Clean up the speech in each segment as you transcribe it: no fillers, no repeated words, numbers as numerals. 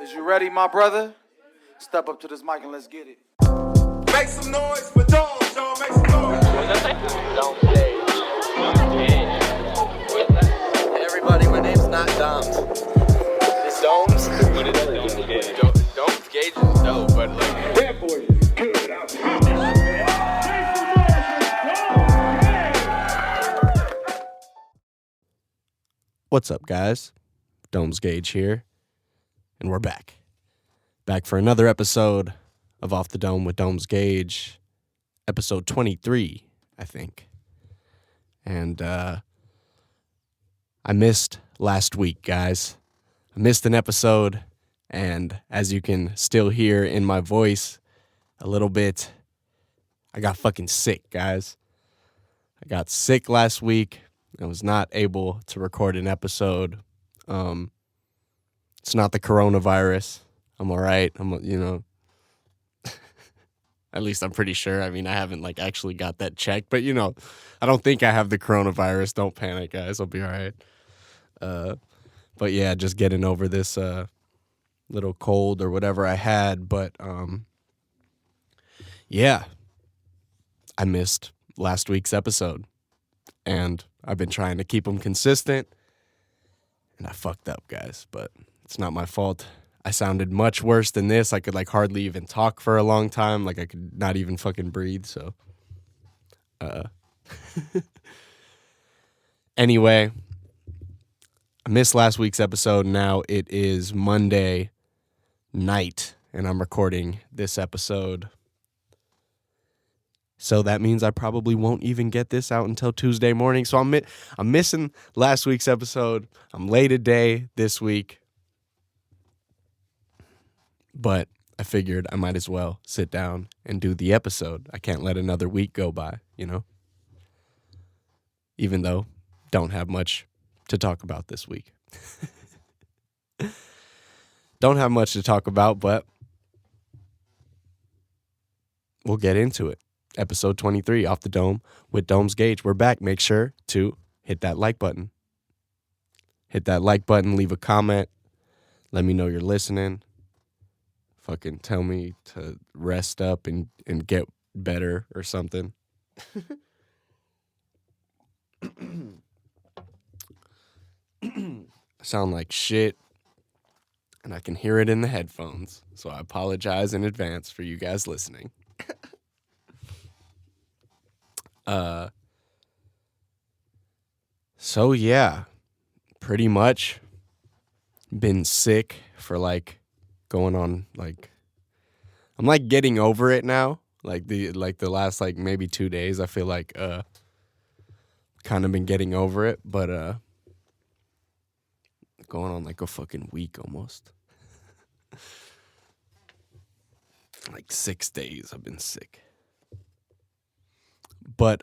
Is you ready, my brother? Step up to this mic and let's get it. Make some noise for Domes, y'all. Make some noise. Hey everybody, my name's not Doms. It's Domes. What is it? Domes Gage is dope, but like... That boy is good. I promise. What's up, guys? Domes Gage here, and we're back. Back for another episode of Off the Dome with Domes Gage, episode 23, I think. And I missed last week, guys. I missed an episode, and as you can still hear in my voice a little bit, I got fucking sick, guys. I got sick last week. I was not able to record an episode. It's not the coronavirus. I'm all right. At least I'm pretty sure. I mean, I haven't actually got that checked, but I don't think I have the coronavirus. Don't panic, guys. I'll be all right. But yeah, just getting over this little cold or whatever I had. But yeah, I missed last week's episode. And I've been trying to keep them consistent, and I fucked up, guys, but it's not my fault. I sounded much worse than this. I could hardly even talk for a long time. I could not even fucking breathe, so. Anyway, I missed last week's episode. Now it is Monday night, and I'm recording this episode. So that means I probably won't even get this out until Tuesday morning. So I'm missing last week's episode. I'm late a day this week. But I figured I might as well sit down and do the episode. I can't let another week go by, Even though don't have much to talk about this week. Don't have much to talk about, but we'll get into it. Episode 23, Off the Dome with Domes Gage. We're back. Make sure to hit that like button. Hit that like button. Leave a comment. Let me know you're listening. Fucking tell me to rest up and get better or something. I sound like shit, and I can hear it in the headphones. So I apologize in advance for you guys listening. So yeah, pretty much been sick for going on I'm getting over it now. The last maybe 2 days I feel kind of been getting over it, but going on a fucking week almost. 6 days I've been sick. But,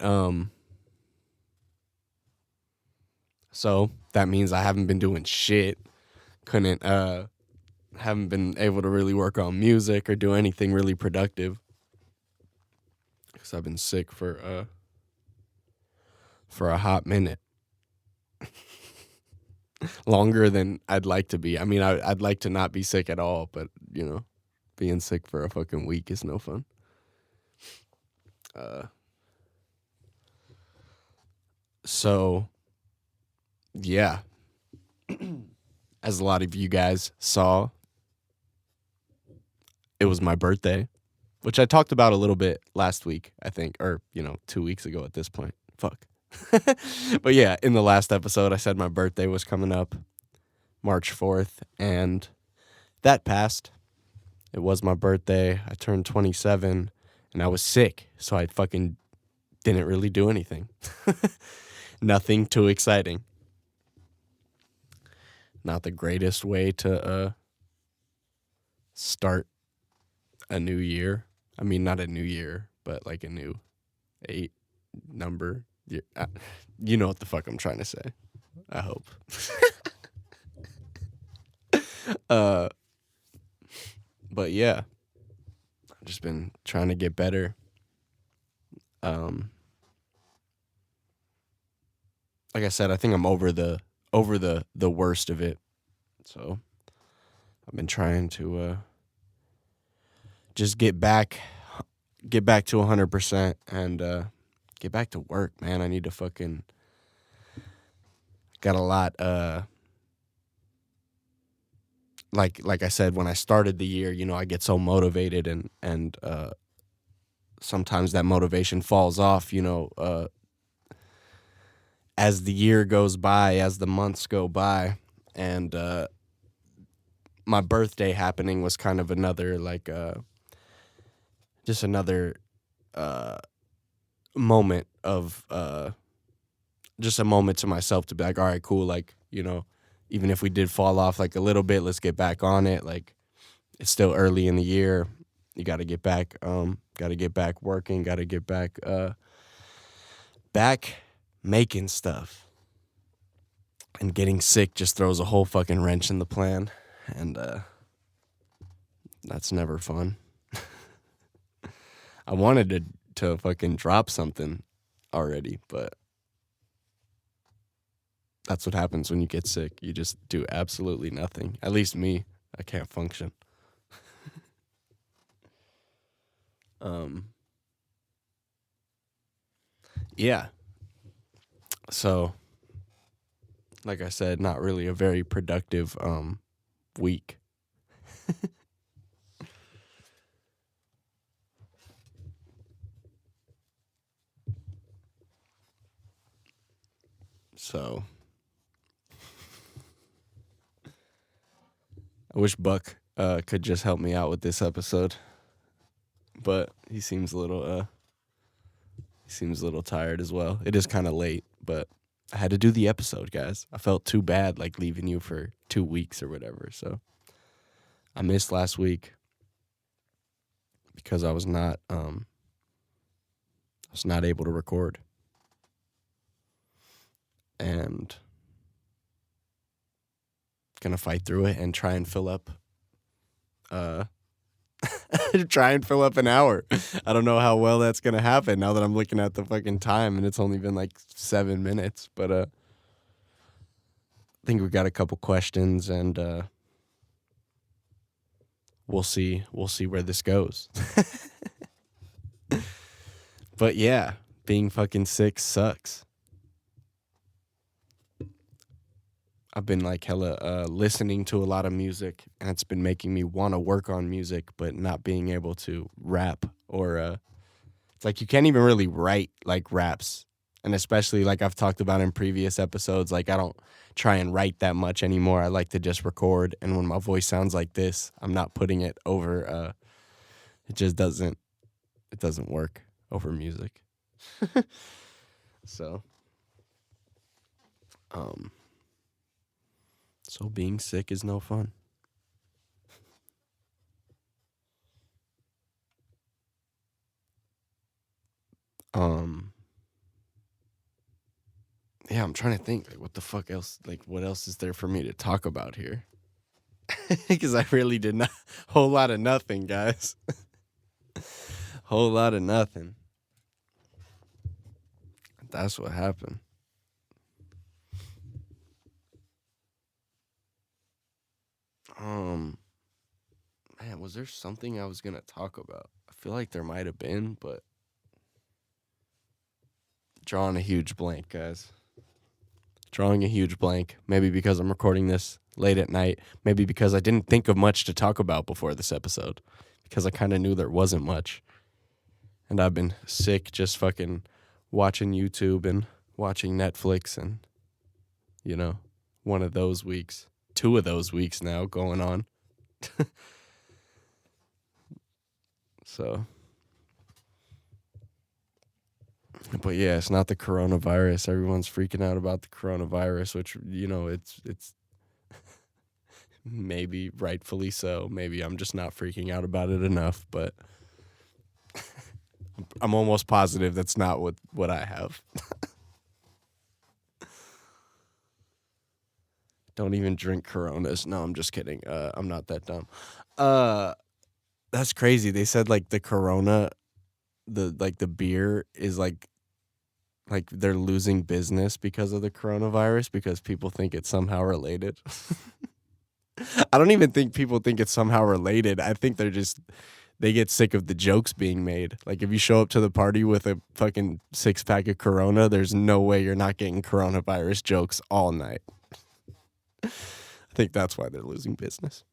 so that means I haven't been doing shit. Haven't been able to really work on music or do anything really productive. Because I've been sick for a hot minute. Longer than I'd like to be. I mean, I'd like to not be sick at all, but, being sick for a fucking week is no fun. So, yeah, as a lot of you guys saw, it was my birthday, which I talked about a little bit last week, I think, or, 2 weeks ago at this point. Fuck. But yeah, in the last episode, I said my birthday was coming up March 4th, and that passed. It was my birthday. I turned 27, and I was sick, so I fucking didn't really do anything. Nothing too exciting. Not the greatest way to start a new year. I mean, not a new year, but a new 8 number. You know what the fuck I'm trying to say. I hope. But yeah, I've just been trying to get better. Like I said, I think I'm over the worst of it. So I've been trying to just get back to 100% and get back to work, man. I need to fucking got a lot like I said when I started the year, I get so motivated and sometimes that motivation falls off, as the year goes by, as the months go by, and my birthday happening was kind of another just another moment of just a moment to myself to be like, all right, cool, like, even if we did fall off like a little bit, let's get back on it. Like, it's still early in the year. You got to get back working, got to get back making stuff. And getting sick just throws a whole fucking wrench in the plan, and that's never fun. I wanted to fucking drop something already, but that's what happens when you get sick. You just do absolutely nothing. At least me, I can't function. Yeah. So, like I said, not really a very productive week. So, I wish Buck could just help me out with this episode, but he seems a little tired as well. It is kind of late, but I had to do the episode, guys. I felt too bad like leaving you for 2 weeks or whatever. So I missed last week because I was not able to record. And gonna fight through it and try and fill up an hour. I don't know how well that's gonna happen now that I'm looking at the fucking time and it's only been like 7 minutes, but I think we got a couple questions and we'll see where this goes. But yeah, being fucking sick sucks. I've been like hella listening to a lot of music, and it's been making me want to work on music, but not being able to rap or it's like you can't even really write like raps. And especially like I've talked about in previous episodes, like I don't try and write that much anymore. I like to just record, and when my voice sounds like this, I'm not putting it over it just doesn't work over music. So So being sick is no fun. Yeah, I'm trying to think, like, what the fuck else, like, what else is there for me to talk about here? Because I really did not, whole lot of nothing, guys. Whole lot of nothing. That's what happened. Man, was there something I was gonna talk about? I feel like there might have been, but drawing a huge blank, guys. Drawing a huge blank. Maybe because I'm recording this late at night. Maybe because I didn't think of much to talk about before this episode. Because I kind of knew there wasn't much. And I've been sick just fucking watching YouTube and watching Netflix and, one of those weeks. 2 of those weeks now going on. So. But yeah, it's not the coronavirus. Everyone's freaking out about the coronavirus, which, it's maybe rightfully so. Maybe I'm just not freaking out about it enough, but I'm almost positive that's not what I have. Don't even drink Coronas. No, I'm just kidding. I'm not that dumb. That's crazy. They said like the Corona, the beer is like they're losing business because of the coronavirus because people think it's somehow related. I don't even think people think it's somehow related. I think they get sick of the jokes being made. Like if you show up to the party with a fucking 6-pack of Corona, there's no way you're not getting coronavirus jokes all night. I think that's why they're losing business.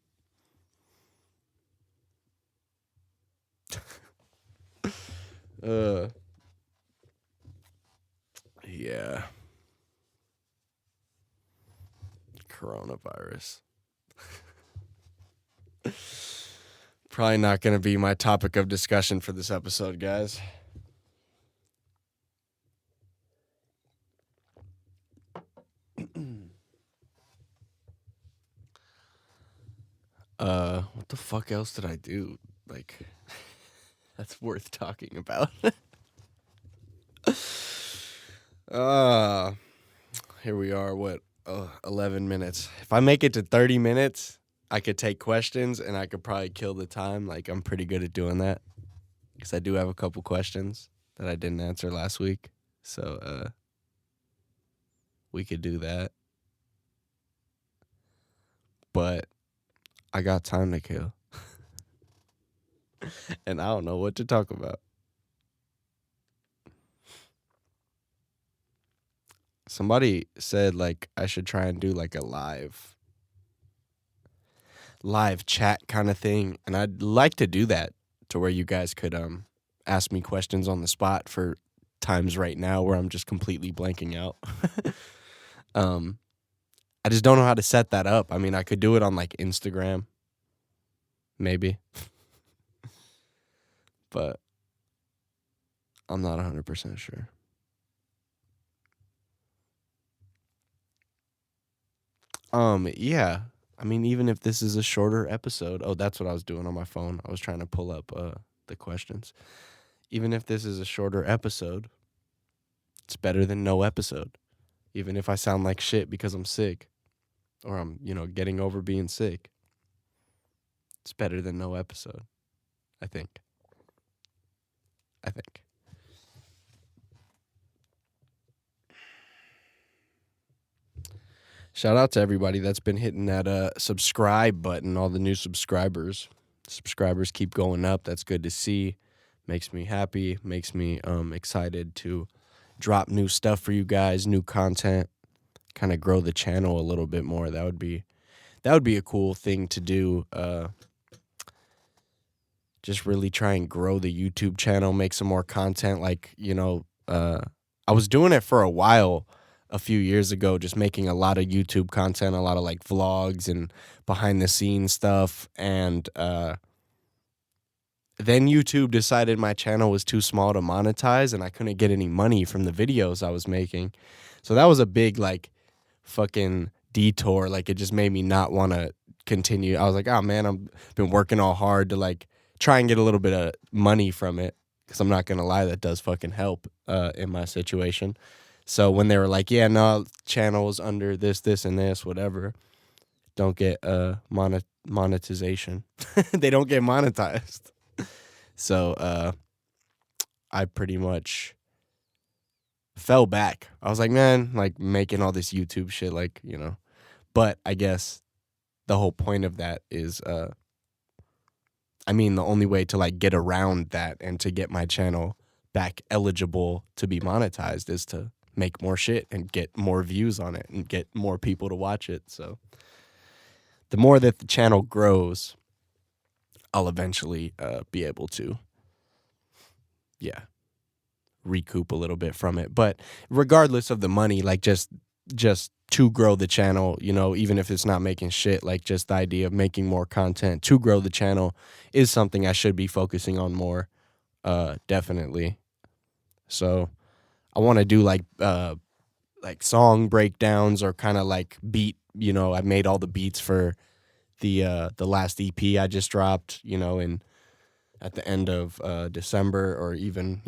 Yeah. Coronavirus. Probably not going to be my topic of discussion for this episode, guys. What the fuck else did I do? Like, that's worth talking about. Here we are, 11 minutes. If I make it to 30 minutes, I could take questions and I could probably kill the time. Like, I'm pretty good at doing that. Because I do have a couple questions that I didn't answer last week. So, we could do that. But I got time to kill. And I don't know what to talk about. Somebody said, like, I should try and do, like, a live chat kind of thing. And I'd like to do that to where you guys could ask me questions on the spot for times right now where I'm just completely blanking out. I just don't know how to set that up. I mean, I could do it on, like, Instagram. Maybe. But I'm not 100% sure. Yeah. I mean, even if this is a shorter episode. Oh, that's what I was doing on my phone. I was trying to pull up the questions. Even if this is a shorter episode, it's better than no episode. Even if I sound like shit because I'm sick or I'm, getting over being sick. It's better than no episode, I think. Shout out to everybody that's been hitting that subscribe button, all the new subscribers. Subscribers keep going up. That's good to see. Makes me happy. Makes me excited to drop new stuff for you guys, new content, kind of grow the channel a little bit more. That would be a cool thing to do. Just really try and grow the YouTube channel, make some more content. Like, I was doing it for a while a few years ago, just making a lot of YouTube content, a lot of like vlogs and behind the scenes stuff. And then YouTube decided my channel was too small to monetize and I couldn't get any money from the videos I was making. So that was a big like fucking detour. Like it just made me not want to continue. I was like, oh man, I've been working all hard to like try and get a little bit of money from it. Cause I'm not going to lie, that does fucking help in my situation. So when they were like, yeah, no, channels under this, and this, whatever, don't get monetization. They don't get monetized. So I pretty much fell back. I was like, man, like making all this YouTube shit, like, But I guess the whole point of that is, the only way to like get around that and to get my channel back eligible to be monetized is to make more shit and get more views on it and get more people to watch it. So the more that the channel grows, I'll eventually be able to, recoup a little bit from it. But regardless of the money, like just to grow the channel, even if it's not making shit, like just the idea of making more content to grow the channel is something I should be focusing on more, definitely. So I want to do like song breakdowns or kind of like beat, I made all the beats for the last EP I just dropped, at the end of December, or even,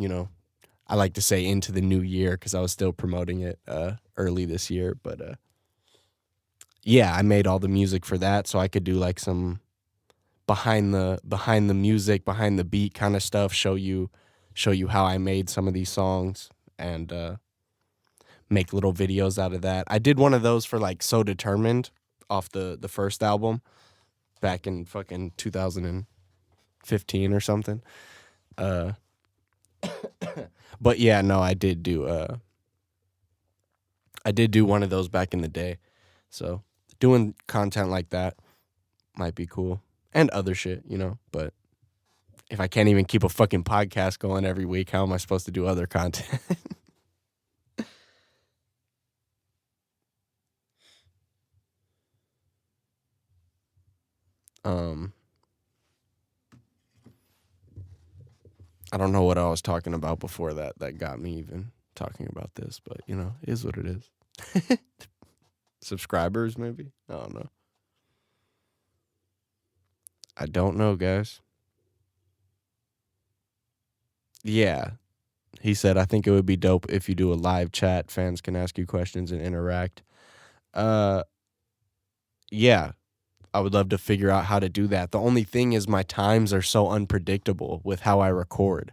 I like to say into the new year because I was still promoting it early this year. But I made all the music for that, so I could do like some behind the music, behind the beat kind of stuff, show you how I made some of these songs and make little videos out of that. I did one of those for like So Determined off the first album back in fucking 2015 or something. But yeah, no, I did do one of those back in the day. So doing content like that might be cool. And other shit, you know, but if I can't even keep a fucking podcast going every week, how am I supposed to do other content? I don't know what I was talking about before that got me even talking about this, but you know, it is what it is. Subscribers, maybe? I don't know. I don't know, guys. Yeah. He said, I think it would be dope if you do a live chat. Fans can ask you questions and interact. Yeah. I would love to figure out how to do that. The only thing is my times are so unpredictable with how I record.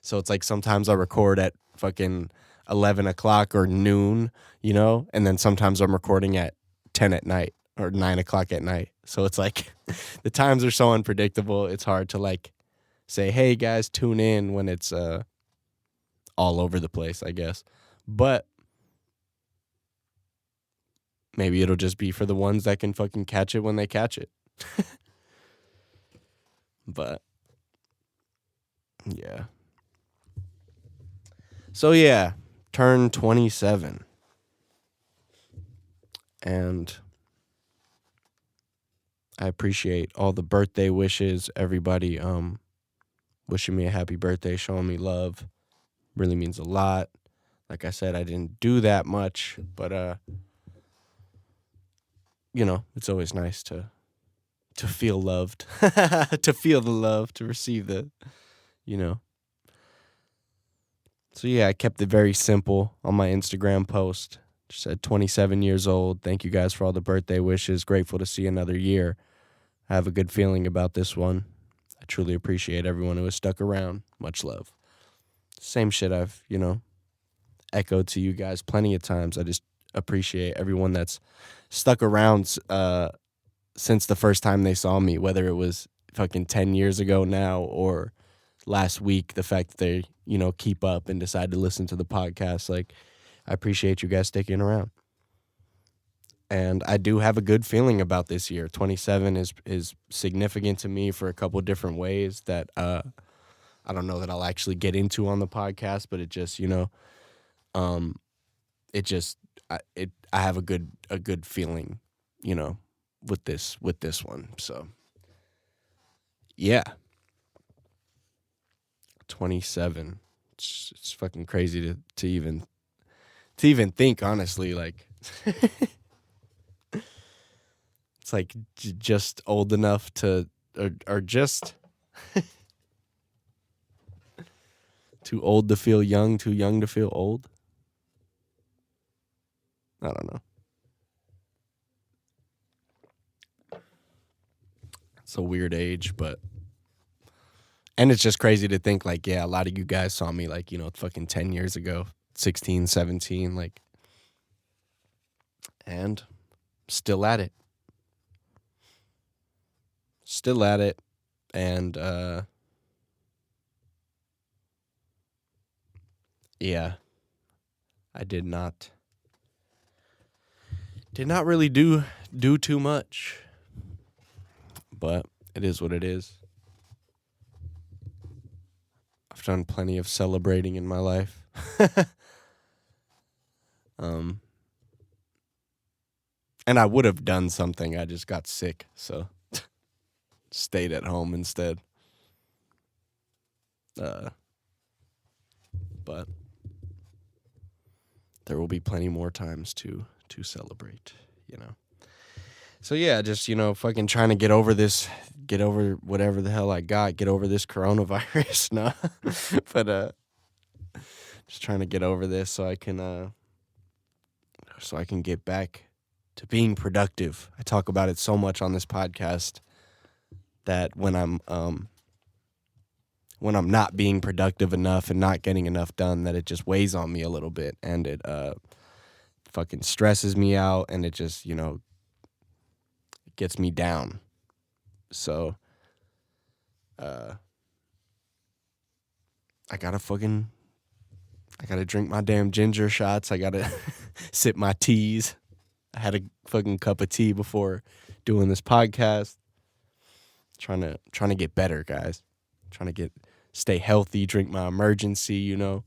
So it's like sometimes I record at fucking 11 o'clock or noon, you know? And then sometimes I'm recording at 10 at night or 9 o'clock at night. So it's like the times are so unpredictable. It's hard to like say, hey guys, tune in when it's all over the place, I guess. But maybe it'll just be for the ones that can fucking catch it when they catch it. But yeah. So yeah, turn 27. And I appreciate all the birthday wishes, everybody wishing me a happy birthday, showing me love. Really means a lot. Like I said, I didn't do that much, but you know, it's always nice to feel loved, to feel the love, to receive the, you know. So yeah, I kept it very simple on my Instagram post. Just said 27 years old. Thank you guys for all the birthday wishes. Grateful to see another year. I have a good feeling about this one. I truly appreciate everyone who has stuck around. Much love. Same shit I've, you know, echoed to you guys plenty of times. I just appreciate everyone that's stuck around since the first time they saw me, whether it was fucking 10 years ago now or last week, the fact that they, you know, keep up and decide to listen to the podcast. Like, I appreciate you guys sticking around. And I do have a good feeling about this year. 27 is significant to me for a couple different ways that I don't know that I'll actually get into on the podcast, but it just, you know, it just I have a good feeling, you know, with this one. So yeah. 27. It's fucking crazy to even think, honestly. Like it's like just old enough to or just too old to feel young, too young to feel old. I don't know. It's a weird age, but and it's just crazy to think like, yeah, a lot of you guys saw me like, you know, fucking 10 years ago, 16, 17, like, and still at it. Still at it. And yeah, I did not really do too much, but it is what it is. I've done plenty of celebrating in my life. And I would have done something. I just got sick, so stayed at home instead. But there will be plenty more times to celebrate, you know. So yeah, just, you know, fucking trying to get over whatever the hell I got, get over this coronavirus. No, but just trying to get over this so I can get back to being productive. I talk about it so much on this podcast that when I'm not being productive enough and not getting enough done, that it just weighs on me a little bit, and it fucking stresses me out, and it just, you know, gets me down. So I gotta drink my damn ginger shots. I gotta sip my teas. I had a fucking cup of tea before doing this podcast. Trying to get better, guys. Stay healthy, drink my emergency, you know.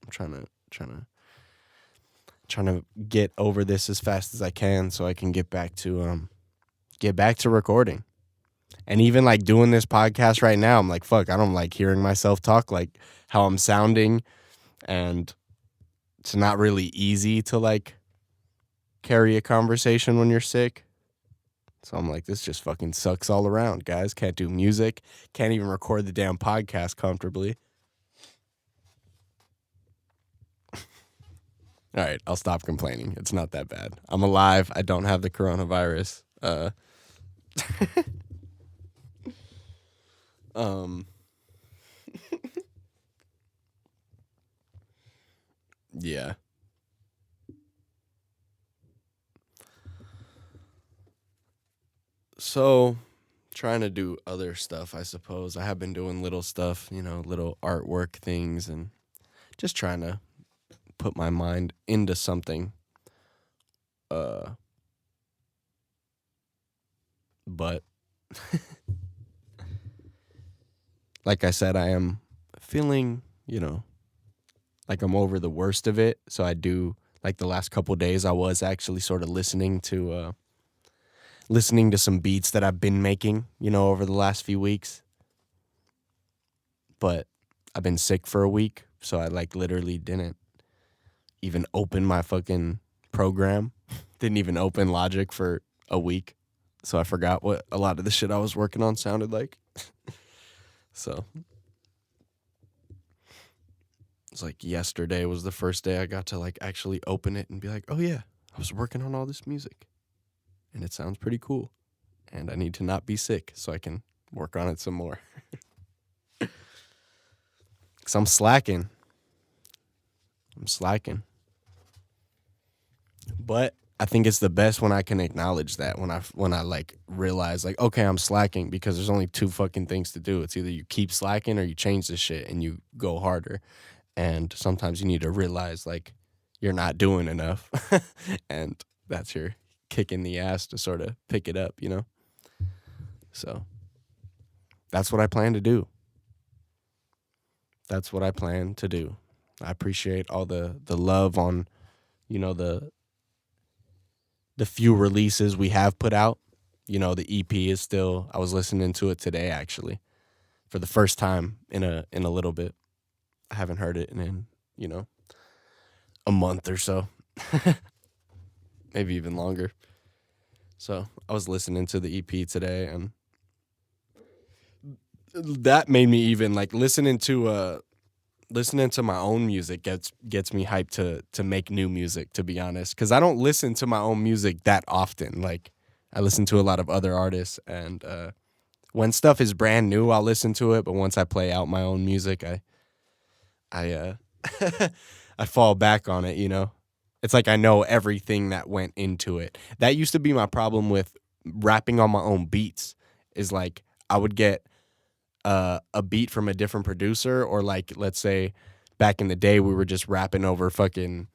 I'm trying to get over this as fast as I can so I can get back to recording. And even like doing this podcast right now, I'm like, fuck, I don't like hearing myself talk, like how I'm sounding. And it's not really easy to like carry a conversation when you're sick. So I'm like, this just fucking sucks all around, guys. Can't do music. Can't even record the damn podcast comfortably. All right, I'll stop complaining. It's not that bad. I'm alive. I don't have the coronavirus. Yeah. So, trying to do other stuff, I suppose. I have been doing little stuff, you know, little artwork things, and just trying to put my mind into something. But like I said, I am feeling, you know, like I'm over the worst of it. So I do, like the last couple days, I was actually sort of listening to some beats that I've been making, you know, over the last few weeks. But I've been sick for a week, so I like literally didn't even open my fucking program. Didn't even open Logic for a week. So I forgot what a lot of the shit I was working on sounded like. So it's like yesterday was the first day I got to like actually open it and be like, oh yeah, I was working on all this music. And it sounds pretty cool. And I need to not be sick so I can work on it some more. Because I'm slacking. But I think it's the best when I can acknowledge that, when I like realize like, okay, I'm slacking, because there's only two fucking things to do. It's either you keep slacking or you change the shit and you go harder. And sometimes you need to realize like you're not doing enough. And that's your kick in the ass to sort of pick it up, you know? So that's what I plan to do. I appreciate all the love on, you know, the few releases we have put out. You know, the EP is still, I was listening to it today actually for the first time in a little bit. I haven't heard it in, you know, a month or so. Maybe even longer. So I was listening to the EP today, and that made me even like listening to my own music gets me hyped to make new music, to be honest, because I don't listen to my own music that often. Like I listen to a lot of other artists, and when stuff is brand new, I'll listen to it. But once I play out my own music, I I fall back on it, you know? It's like I know everything that went into it. That used to be my problem with rapping on my own beats, is like I would get a beat from a different producer, or like, let's say back in the day we were just rapping over fucking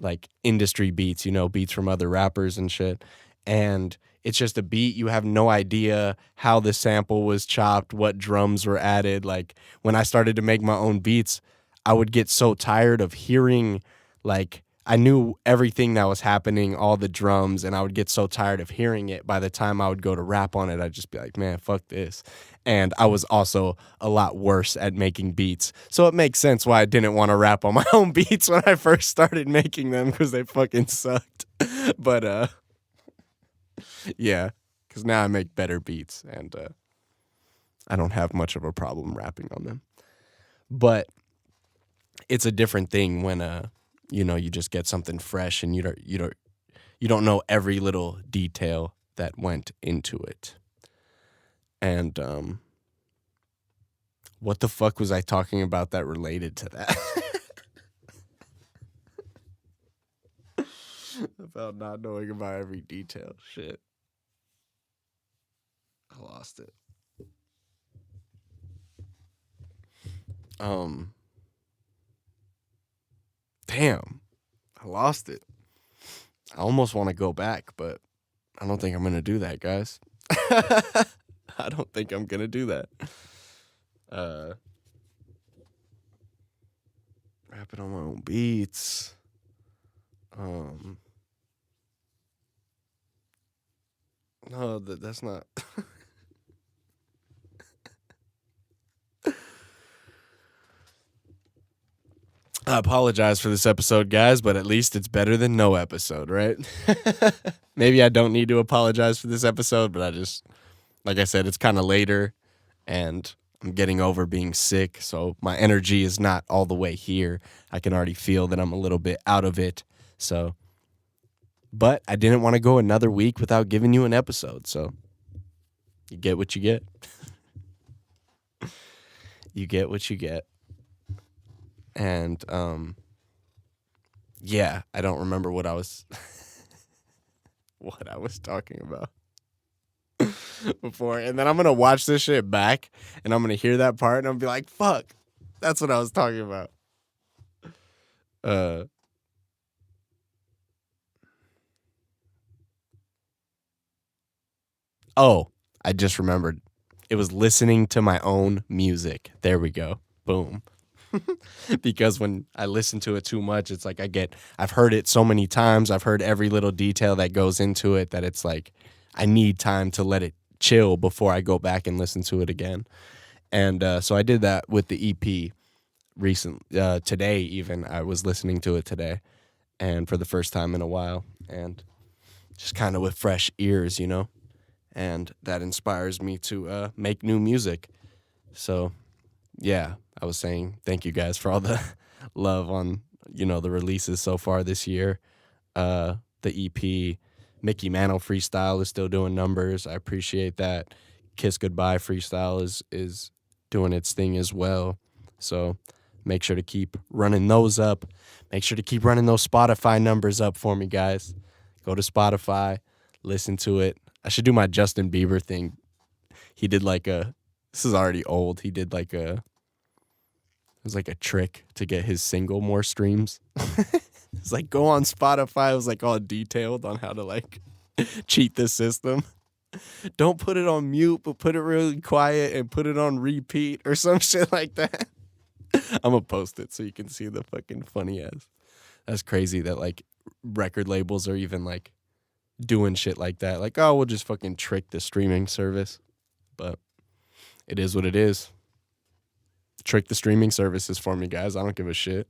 like industry beats, you know, beats from other rappers and shit. And it's just a beat. You have no idea how the sample was chopped, what drums were added. Like when I started to make my own beats, I would get so tired of hearing, like, I knew everything that was happening, all the drums, and I would get so tired of hearing it. By the time I would go to rap on it, I'd just be like, man, fuck this. And I was also a lot worse at making beats. So it makes sense why I didn't want to rap on my own beats when I first started making them, because they fucking sucked. But, yeah, because now I make better beats, and I don't have much of a problem rapping on them. But it's a different thing when you know, you just get something fresh and you don't know every little detail that went into it. And what the fuck was I talking about that related to that? About not knowing about every detail. Shit. I lost it. Damn. I lost it. I almost want to go back, but I don't think I'm going to do that, guys. I don't think I'm going to do that. Rapping on my own beats. No, that's not. I apologize for this episode, guys, but at least it's better than no episode, right? Maybe I don't need to apologize for this episode, but like I said, it's kind of later, and I'm getting over being sick, so my energy is not all the way here. I can already feel that I'm a little bit out of it, so. But I didn't want to go another week without giving you an episode, so you get what you get. You get what you get. And, yeah, I don't remember what I was talking about before. And then I'm going to watch this shit back, and I'm going to hear that part, and I'll be like, fuck, that's what I was talking about. Oh, I just remembered. It was listening to my own music. There we go. Boom. Because when I listen to it too much, it's like I've heard it so many times. I've heard every little detail that goes into it that it's like I need time to let it chill before I go back and listen to it again. And so I did that with the EP today even. I was listening to it today and for the first time in a while, and just kind of with fresh ears, and that inspires me to make new music. So yeah, I was saying thank you guys for all the love on, the releases so far this year. The EP, Mickey Mantle Freestyle is still doing numbers. I appreciate that. Kiss Goodbye Freestyle is doing its thing as well. So make sure to keep running those up. Make sure to keep running those Spotify numbers up for me, guys. Go to Spotify, listen to it. I should do my Justin Bieber thing. He did this is already old. He did it was like a trick to get his single more streams. It's like, go on Spotify. It was like all detailed on how to cheat the system. Don't put it on mute, but put it really quiet and put it on repeat or some shit like that. I'm gonna post it so you can see the fucking funny ass. That's crazy that record labels are even doing shit like that. Like, oh, we'll just fucking trick the streaming service. But it is what it is. Trick the streaming services for me, guys. I don't give a shit.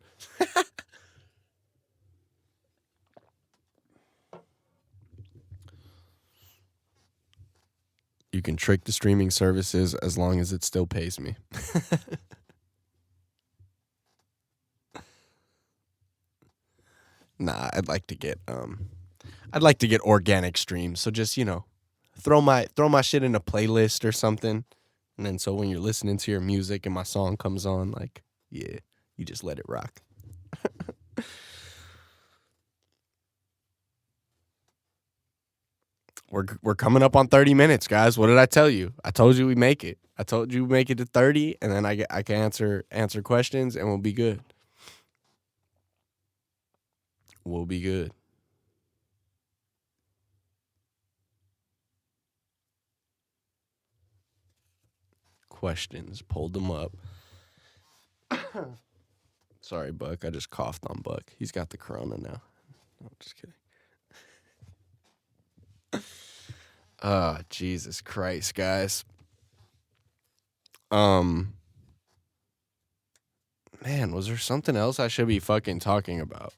You can trick the streaming services as long as it still pays me. Nah, I'd like to get organic streams. So just, throw my shit in a playlist or something. And then so when you're listening to your music and my song comes on, yeah, you just let it rock. We're coming up on 30 minutes, guys. What did I tell you? I told you we make it. I told you we make it to 30, and then I can answer questions, and we'll be good. We'll be good. Questions. Pulled them up. Sorry, Buck. I just coughed on Buck. He's got the corona now. No, just kidding. Jesus Christ, guys. Man, was there something else I should be fucking talking about?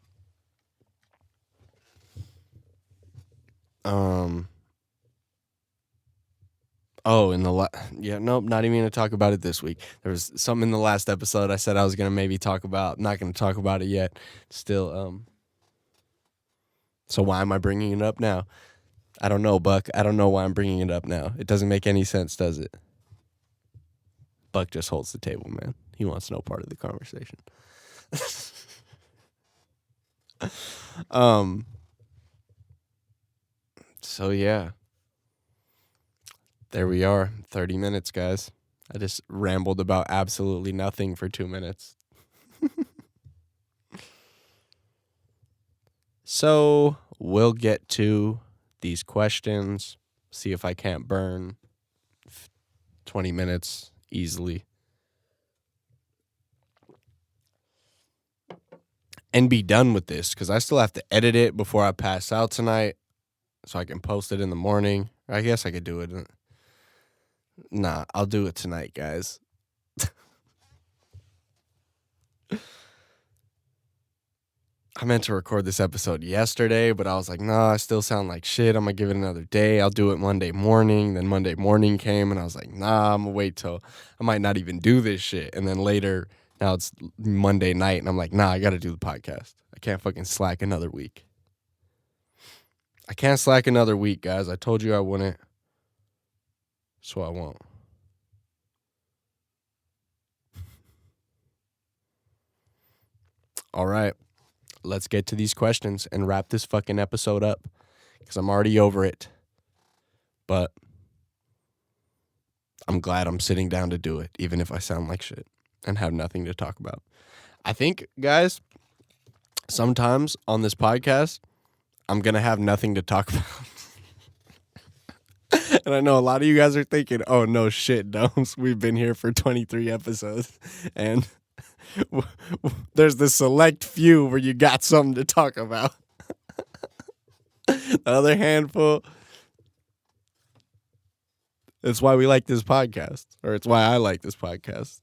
Oh, nope, not even gonna talk about it this week. There was something in the last episode I said I was gonna maybe talk about. I'm not gonna talk about it yet. Still, so why am I bringing it up now? I don't know, Buck. I don't know why I'm bringing it up now. It doesn't make any sense, does it? Buck just holds the table, man. He wants no part of the conversation. So yeah. There we are. 30 minutes, guys. I just rambled about absolutely nothing for 2 minutes. So we'll get to these questions, see if I can't burn 20 minutes easily. And be done with this, because I still have to edit it before I pass out tonight so I can post it in the morning. I guess I could do it. Nah, I'll do it tonight, guys. I meant to record this episode yesterday, but I was like, nah, I still sound like shit. I'm going to give it another day. I'll do it Monday morning. Then Monday morning came, and I was like, nah, I'm going to wait till I might not even do this shit. And then later, now it's Monday night, and I'm like, nah, I got to do the podcast. I can't fucking slack another week. I can't slack another week, guys. I told you I wouldn't, so I won't. All right. Let's get to these questions and wrap this fucking episode up, because I'm already over it. But I'm glad I'm sitting down to do it, even if I sound like shit and have nothing to talk about. I think, guys, sometimes on this podcast, I'm going to have nothing to talk about. And I know a lot of you guys are thinking, oh, no shit, Domes. We've been here for 23 episodes, and there's the select few where you got something to talk about. The other handful, it's why we like this podcast, or it's why I like this podcast.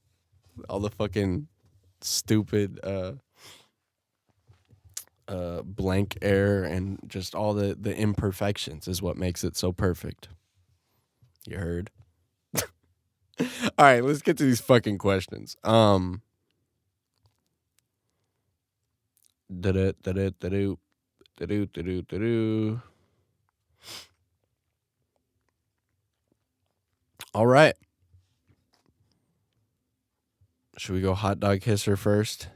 All the fucking stupid blank air and just all the imperfections is what makes it so perfect. You heard? All right, let's get to these fucking questions. All right. Should we go hot dog hisser first?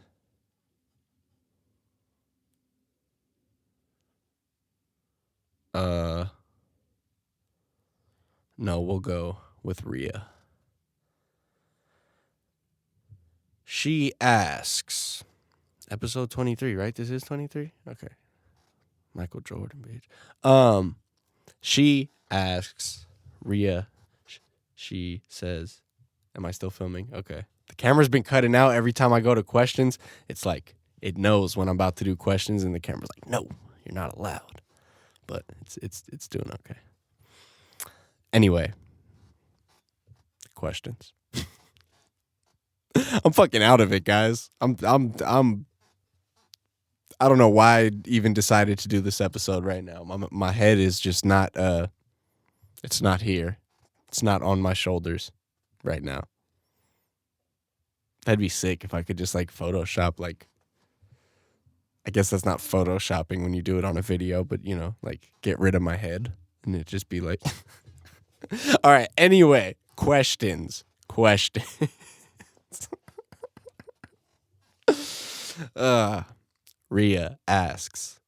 No, we'll go with Rhea. She asks, episode 23, right? This is 23? Okay. Michael Jordan, bitch. She asks, Rhea, she says, am I still filming? Okay. The camera's been cutting out every time I go to questions. It's like, it knows when I'm about to do questions, and the camera's like, no, you're not allowed. But it's doing okay. Anyway, questions. I'm fucking out of it, guys. I don't know why I even decided to do this episode right now. My head is just not it's not here. It's not on my shoulders right now. That'd be sick if I could just like Photoshop, like, I guess that's not Photoshopping when you do it on a video, but you know, like get rid of my head and it'd just be like all right, anyway, questions. Rhea asks,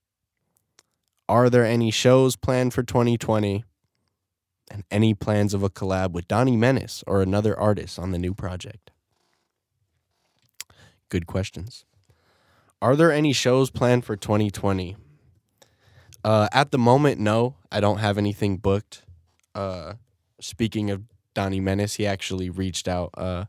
are there any shows planned for 2020 and any plans of a collab with Donnie Menace or another artist on the new project? Good questions. Are there any shows planned for 2020? At the moment, no. I don't have anything booked. Speaking of Donnie Menace, he actually reached out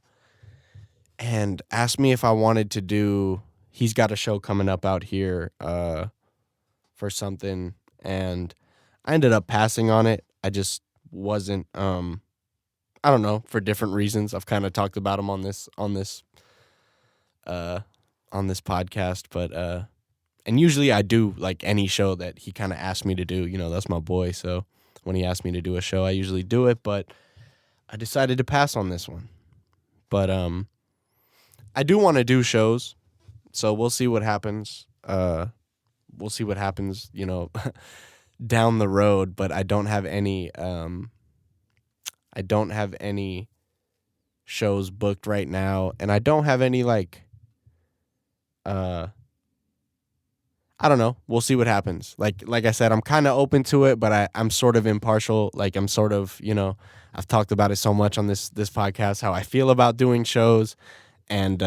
and asked me if I wanted to do, he's got a show coming up out here for something, and I ended up passing on it. I just wasn't, I don't know, for different reasons. I've kind of talked about him on this podcast, but and usually I do like any show that he kind of asked me to do. You know, that's my boy, so when he asked me to do a show, I usually do it, but I decided to pass on this one. But I do want to do shows, so we'll see what happens. We'll see what happens, you know, down the road, but I don't have any shows booked right now, and I don't have any like I I don't know. We'll see what happens. Like I said, I'm kind of open to it, but I'm sort of impartial. Like I'm sort of, I've talked about it so much on this podcast, how I feel about doing shows, and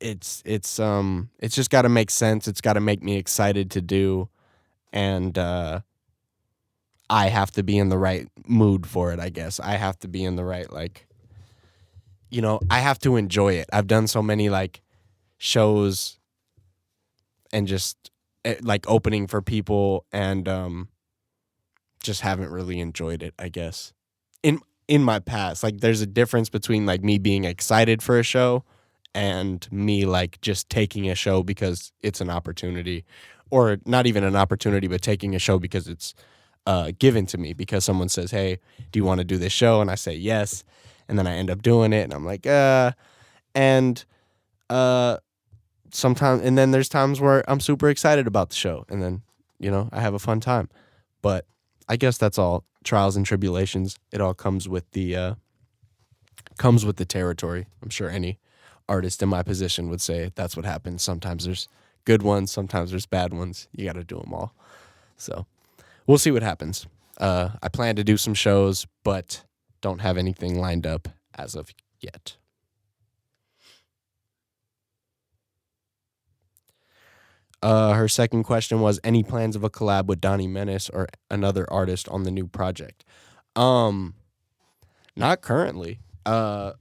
it's just got to make sense. It's got to make me excited to do, and I have to be in the right mood for it, I guess. I have to be in the right, I have to enjoy it. I've done so many shows and just opening for people, and just haven't really enjoyed it, I guess. In my past, there's a difference between me being excited for a show and me just taking a show because it's an opportunity, or not even an opportunity, but taking a show because it's given to me, because someone says, hey, do you want to do this show? And I say yes, and then I end up doing it, and I'm like, and sometimes, and then there's times where I'm super excited about the show, and then I have a fun time. But I guess that's all trials and tribulations. It all comes with the territory. I'm sure any artist in my position would say that's what happens. Sometimes there's good ones, sometimes there's bad ones. You got to do them all. So we'll see what happens. I plan to do some shows, but don't have anything lined up as of yet. Her second question was, any plans of a collab with Donnie Menace or another artist on the new project? Not currently. I'd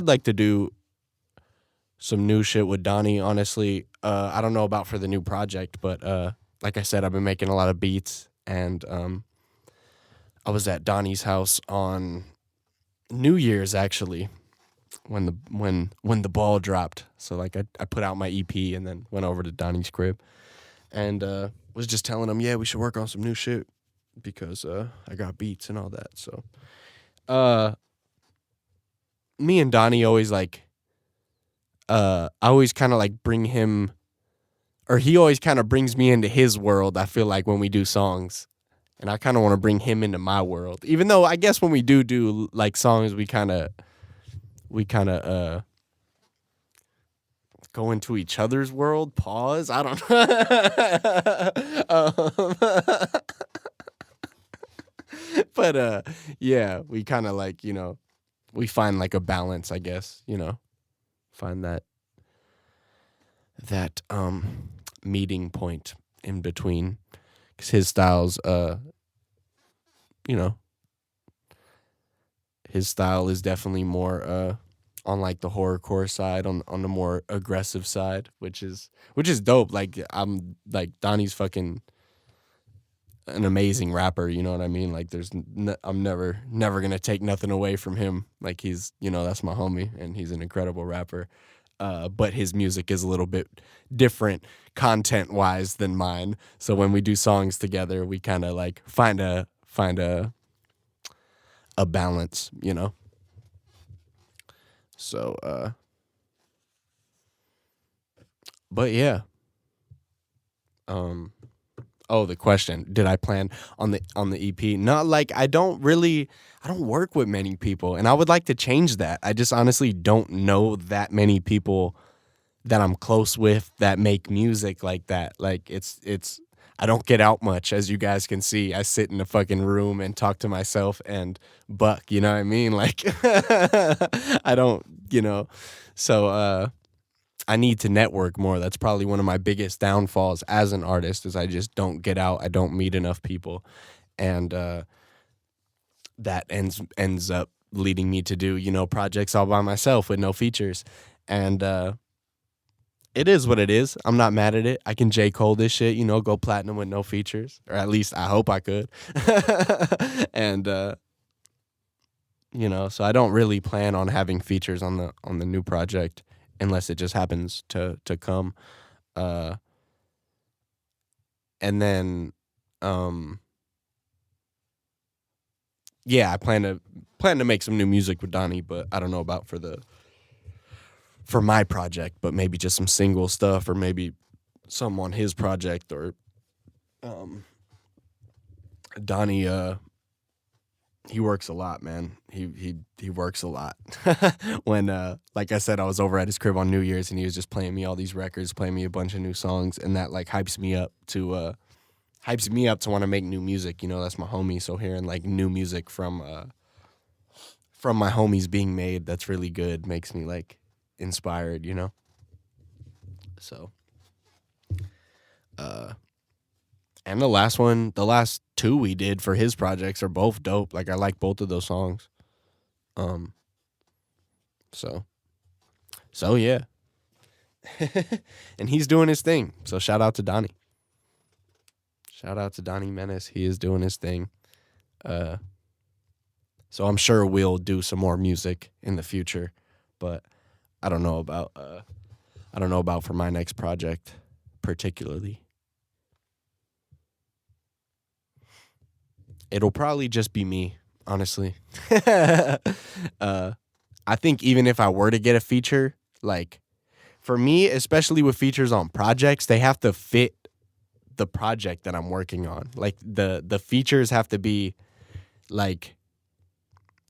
like to do some new shit with Donnie, honestly. I don't know about for the new project, but like I said, I've been making a lot of beats, and I was at Donnie's house on New Year's, actually, when the ball dropped. So I put out my EP and then went over to Donnie's crib and was just telling him, yeah, we should work on some new shit because I got beats and all that. So me and Donnie always I always kind of bring him, or he always kind of brings me into his world, I feel like, when we do songs. And I kind of want to bring him into my world. Even though I guess when we do songs, we kind of go into each other's world. Pause. I don't know. But yeah, we kind of we find a balance, I guess. Find that meeting point in between, because his style's his style is definitely more on the horrorcore side, on the more aggressive side, which is dope. I'm Donnie's fucking an amazing rapper, you know what I mean? I'm never gonna take nothing away from him. He's, that's my homie, and he's an incredible rapper. But his music is a little bit different content wise than mine. So when we do songs together, we kind of find a balance, So, but yeah. Oh, the question, did I plan on the EP? Not I don't work with many people, and I would like to change that. I just honestly don't know that many people that I'm close with that make music like that. It's I don't get out much, as you guys can see. I sit in a fucking room and talk to myself and buck, you know what I mean? I don't, so I need to network more. That's probably one of my biggest downfalls as an artist, is I just don't get out. I don't meet enough people. And that ends up leading me to do, projects all by myself with no features. And it is what it is. I'm not mad at it. I can J. Cole this shit, go platinum with no features. Or at least I hope I could. And so I don't really plan on having features on the new project, unless it just happens to come. And then yeah, I plan to make some new music with Donnie, but I don't know about for my project, but maybe just some single stuff, or maybe some on his project, or Donnie he works a lot, man. He works a lot. When like I said, I was over at his crib on New Year's and he was just playing me all these records, playing me a bunch of new songs, and that like hypes me up to want to make new music. You know, that's my homie. So hearing like new music from my homies being made that's really good makes me like inspired, you know? So and the last two we did for his projects are both dope. Like I like both of those songs. So yeah. And he's doing his thing. So shout out to Donnie. Shout out to Donnie Menace. He is doing his thing. So I'm sure we'll do some more music in the future, but I don't know about for my next project particularly. It'll probably just be me, honestly. I think even if I were to get a feature, like for me, especially with features on projects, they have to fit the project that I'm working on. Like the features have to be like,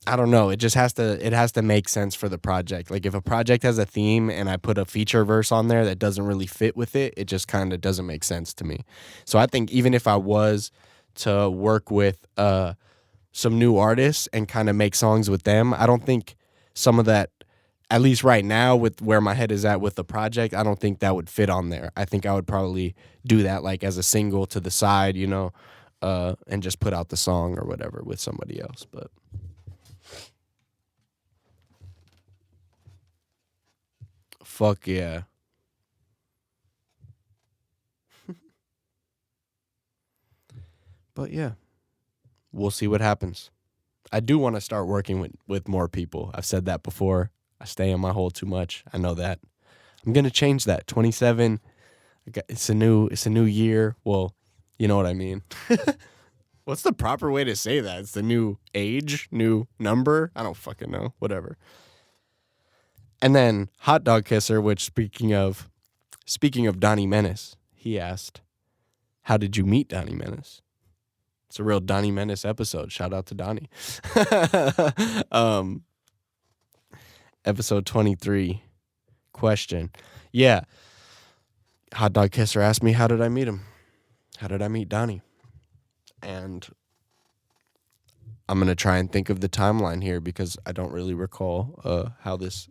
I don't know, it has to make sense for the project. Like if a project has a theme and I put a feature verse on there that doesn't really fit with it, it just kind of doesn't make sense to me. So I think even if I was to work with some new artists and kind of make songs with them, I don't think some of that, at least right now with where my head is at with the project, I don't think that would fit on there. I think I would probably do that like as a single to the side, you know, and just put out the song or whatever with somebody else. But fuck yeah. But yeah, we'll see what happens. I do want to start working with more people. I've said that before. I stay in my hole too much. I know that. I'm gonna change that. 27. It's a new year. Well, you know what I mean. What's the proper way to say that? It's the new age, new number. I don't fucking know. Whatever. And then Hot Dog Kisser, which speaking of Donnie Menace, he asked, "How did you meet Donnie Menace?" It's a real Donnie Menace episode. Shout out to Donnie. Episode 23. Question. Yeah. Hot Dog Kisser asked me, how did I meet him? How did I meet Donnie? And I'm going to try and think of the timeline here because I don't really recall how this...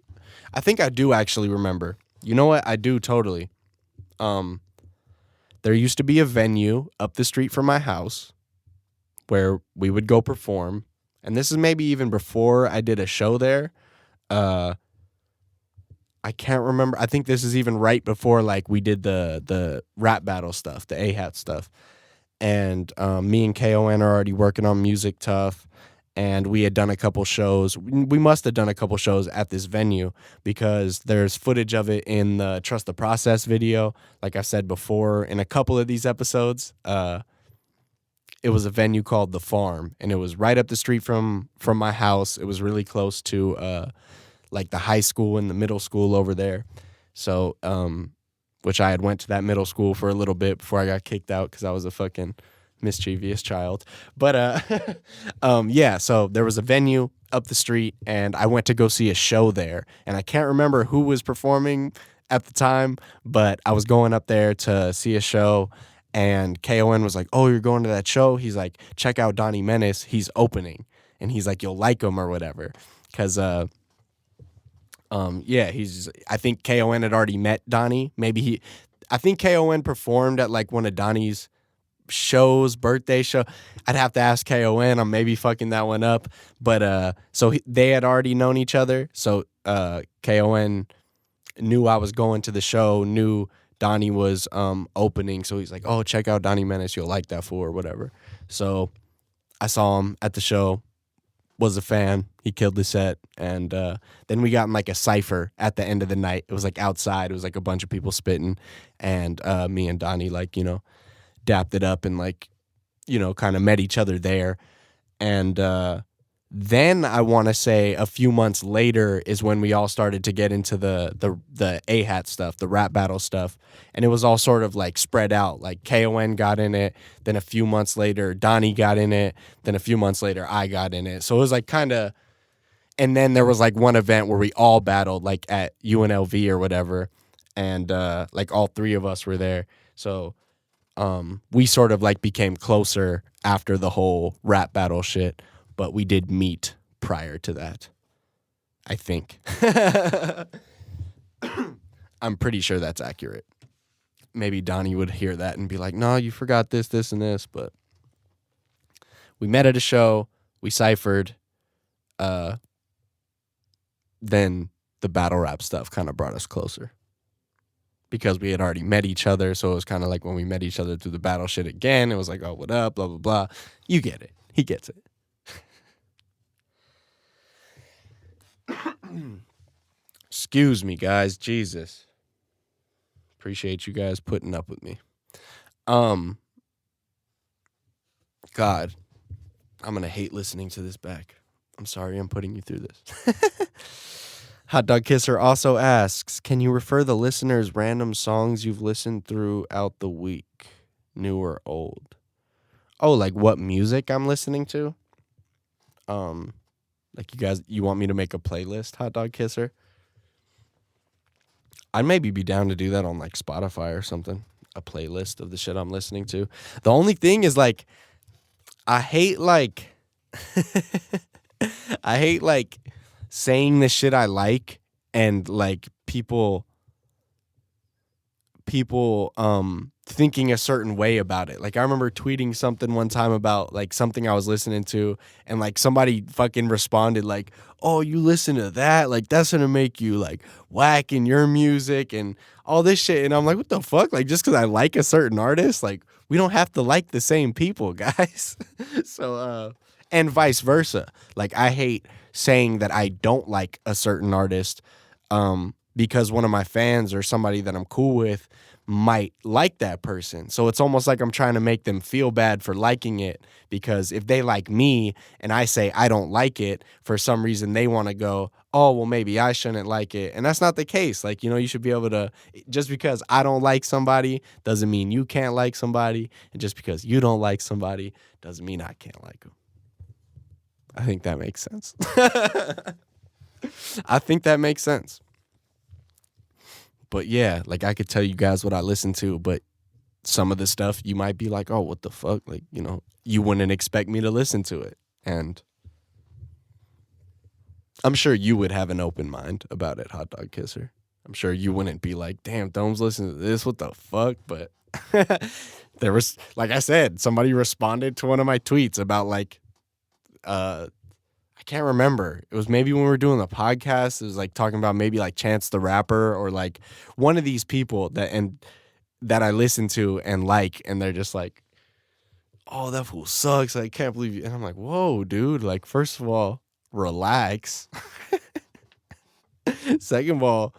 I think I do actually remember. You know what? I do totally. There used to be a venue up the street from my house where we would go perform. And this is maybe even before I did a show there. I can't remember. I think this is even right before like we did the rap battle stuff, the A-Hat stuff. And me and KON are already working on Music Tough. And we had done a couple shows. We must have done a couple shows at this venue because there's footage of it in the Trust the Process video. Like I said before in a couple of these episodes, it was a venue called The Farm, and it was right up the street from my house. It was really close to like the high school and the middle school over there. So, which I had went to that middle school for a little bit before I got kicked out because I was a fucking mischievous child. But yeah, so there was a venue up the street, and I went to go see a show there. And I can't remember who was performing at the time, but I was going up there to see a show. And KON was like, "Oh, you're going to that show?" He's like, "Check out Donnie Menace. He's opening." And he's like, "You'll like him or whatever." Because, yeah, I think KON had already met Donnie. I think KON performed at like one of Donnie's shows, birthday show. I'd have to ask KON. I'm maybe fucking that one up. But, so they had already known each other. So, KON knew I was going to the show, knew Donnie was opening, so he's like, "Oh, check out Donnie Menace, you'll like that fool," or whatever. So I saw him at the show, was a fan. He killed the set, and then we got in like a cypher at the end of the night. It was like outside. It was like a bunch of people spitting, and me and Donnie like, you know, dapped it up and like, you know, kind of met each other there. And Then I want to say a few months later is when we all started to get into the A-Hat stuff, the rap battle stuff. And it was all sort of like spread out. Like KON got in it. Then a few months later, Donnie got in it. Then a few months later, I got in it. So it was like kind of, and then there was like one event where we all battled like at UNLV or whatever. And like all three of us were there. So we sort of like became closer after the whole rap battle shit. But we did meet prior to that, I think. I'm pretty sure that's accurate. Maybe Donnie would hear that and be like, no, you forgot this, this, and this. But we met at a show. We ciphered. Then the battle rap stuff kind of brought us closer. Because we had already met each other. So it was kind of like when we met each other through the battle shit again. It was like, oh, what up, blah, blah, blah. You get it. He gets it. Excuse me, guys. Jesus. Appreciate you guys putting up with me. God, I'm gonna hate listening to this back. I'm sorry I'm putting you through this. Hot Dog Kisser also asks, can you refer the listeners random songs you've listened throughout the week, new or old? Oh, like what music I'm listening to? Like you want me to make a playlist, Hot Dog Kisser? I'd maybe be down to do that on like Spotify or something. A playlist of the shit I'm listening to. The only thing is like, I hate like saying the shit I like and like people thinking a certain way about it. Like I remember tweeting something one time about like something I was listening to and like somebody fucking responded like, oh, you listen to that? Like that's gonna make you like whack in your music and all this shit. And I'm like, what the fuck? Like just because I like a certain artist, like we don't have to like the same people, guys. So and vice versa. Like I hate saying that I don't like a certain artist because one of my fans or somebody that I'm cool with might like that person. So it's almost like I'm trying to make them feel bad for liking it, because if they like me and I say I don't like it, for some reason they want to go, oh, well, maybe I shouldn't like it. And that's not the case. Like, you know, you should be able to, just because I don't like somebody doesn't mean you can't like somebody. And just because you don't like somebody doesn't mean I can't like them. I think that makes sense. I think that makes sense. But yeah, like I could tell you guys what I listen to, but some of the stuff you might be like, oh, what the fuck? Like, you know, you wouldn't expect me to listen to it. And I'm sure you would have an open mind about it, Hot Dog Kisser. I'm sure you wouldn't be like, damn, Dome's listening to this. What the fuck? But there was, like I said, somebody responded to one of my tweets about like, I can't remember. It was maybe when we were doing the podcast. It was like talking about maybe like Chance the Rapper or like one of these people that I listen to and like, and they're just like, oh, that fool sucks. I can't believe you. And I'm like, whoa, dude. Like, first of all, relax. Second of all,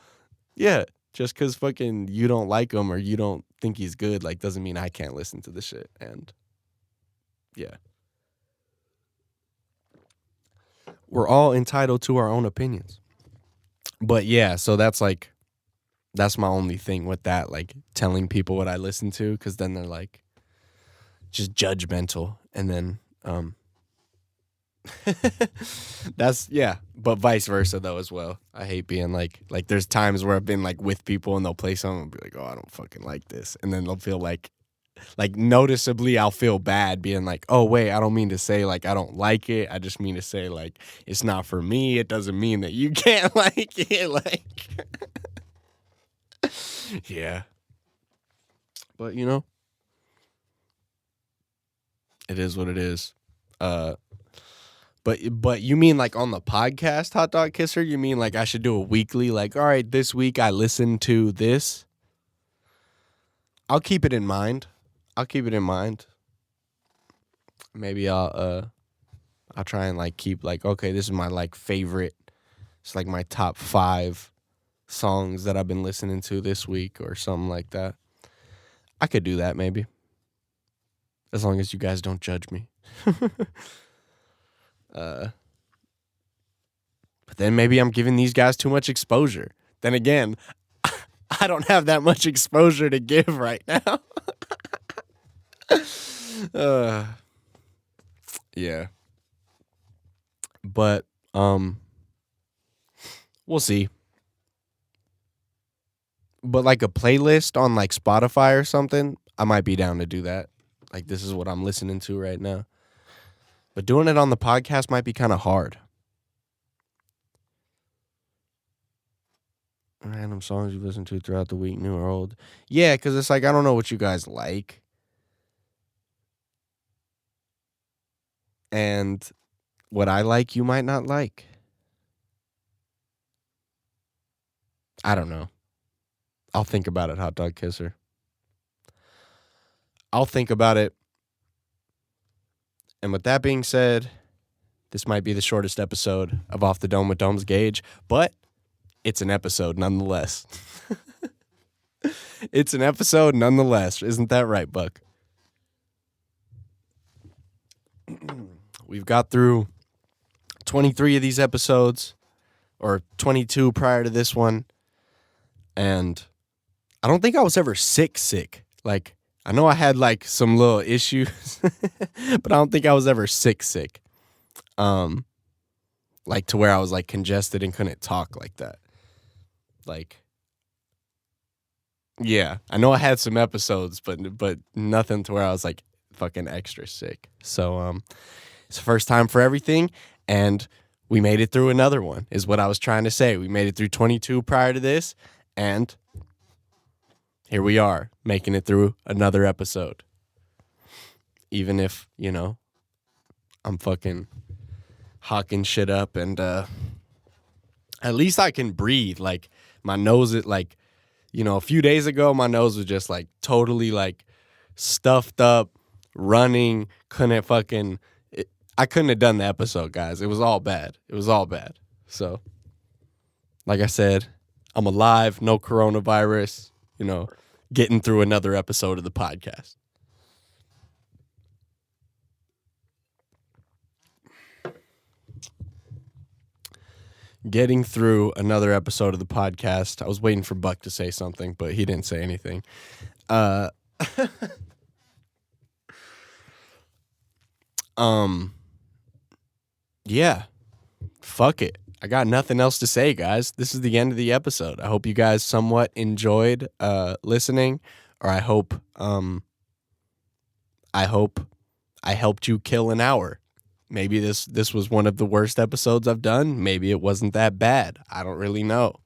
yeah, just because fucking you don't like him or you don't think he's good, like, doesn't mean I can't listen to the shit. And yeah. We're all entitled to our own opinions. But yeah, so that's my only thing with that, like telling people what I listen to, because then they're like just judgmental. And then that's, yeah, but vice versa though as well. I hate being like there's times where I've been like with people and they'll play something and be like, oh, I don't fucking like this. And then they'll feel like noticeably I'll feel bad being like, oh wait, I don't mean to say like I don't like it. I just mean to say like it's not for me. It doesn't mean that you can't like it. Like yeah. But you know, it is what it is. But you mean like on the podcast, Hot Dog Kisser? You mean like I should do a weekly, like, all right, this week I listened to this? I'll keep it in mind. Maybe I'll try and like keep like, okay, this is my like favorite. It's like my top 5 songs that I've been listening to this week or something like that. I could do that maybe. As long as you guys don't judge me. But then maybe I'm giving these guys too much exposure. Then again, I don't have that much exposure to give right now. Yeah. But we'll see. But like a playlist on like Spotify or something, I might be down to do that. Like this is what I'm listening to right now. But doing it on the podcast might be kind of hard. Random songs you listen to throughout the week, new or old. Yeah, because it's like, I don't know what you guys like. And what I like, you might not like. I don't know. I'll think about it, Hot Dog Kisser. I'll think about it. And with that being said, this might be the shortest episode of Off the Dome with Dome's Gauge, but it's an episode nonetheless. It's an episode nonetheless. Isn't that right, Buck? We've got through 23 of these episodes, or 22 prior to this one, and I don't think I was ever sick. Like, I know I had like some little issues, but I don't think I was ever sick. Like to where I was like congested and couldn't talk like that. Like, yeah, I know I had some episodes, but nothing to where I was like fucking extra sick. So it's the first time for everything, and we made it through another one, is what I was trying to say. We made it through 22 prior to this, and here we are, making it through another episode. Even if, you know, I'm fucking hawking shit up, and at least I can breathe. Like, my nose, it like, you know, a few days ago, my nose was just like totally like stuffed up, running, I couldn't have done the episode, guys. It was all bad. So, like I said, I'm alive, no coronavirus, you know, getting through another episode of the podcast. Getting through another episode of the podcast. I was waiting for Buck to say something, but he didn't say anything. Yeah. Fuck it. I got nothing else to say, guys. This is the end of the episode. I hope you guys somewhat enjoyed listening, or I hope I helped you kill an hour. Maybe this was one of the worst episodes I've done. Maybe it wasn't that bad. I don't really know.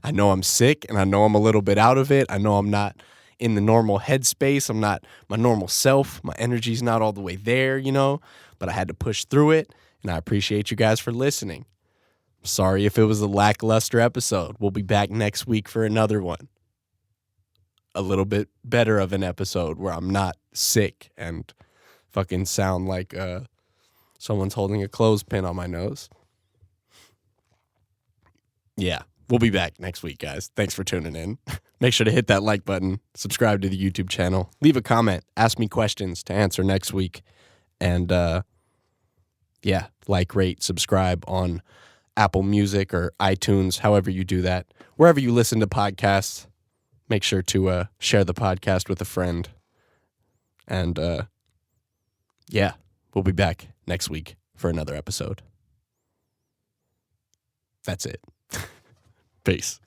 I know I'm sick, and I know I'm a little bit out of it. I know I'm not in the normal headspace. I'm not my normal self. My energy's not all the way there, you know, but I had to push through it, and I appreciate you guys for listening. Sorry if it was a lackluster episode. We'll be back next week for another one. A little bit better of an episode where I'm not sick and fucking sound like someone's holding a clothespin on my nose. Yeah, we'll be back next week, guys. Thanks for tuning in. Make sure to hit that like button, subscribe to the YouTube channel, leave a comment, ask me questions to answer next week. And yeah, like, rate, subscribe on Apple Music or iTunes, however you do that. Wherever you listen to podcasts, make sure to share the podcast with a friend. And yeah, we'll be back next week for another episode. That's it. Peace.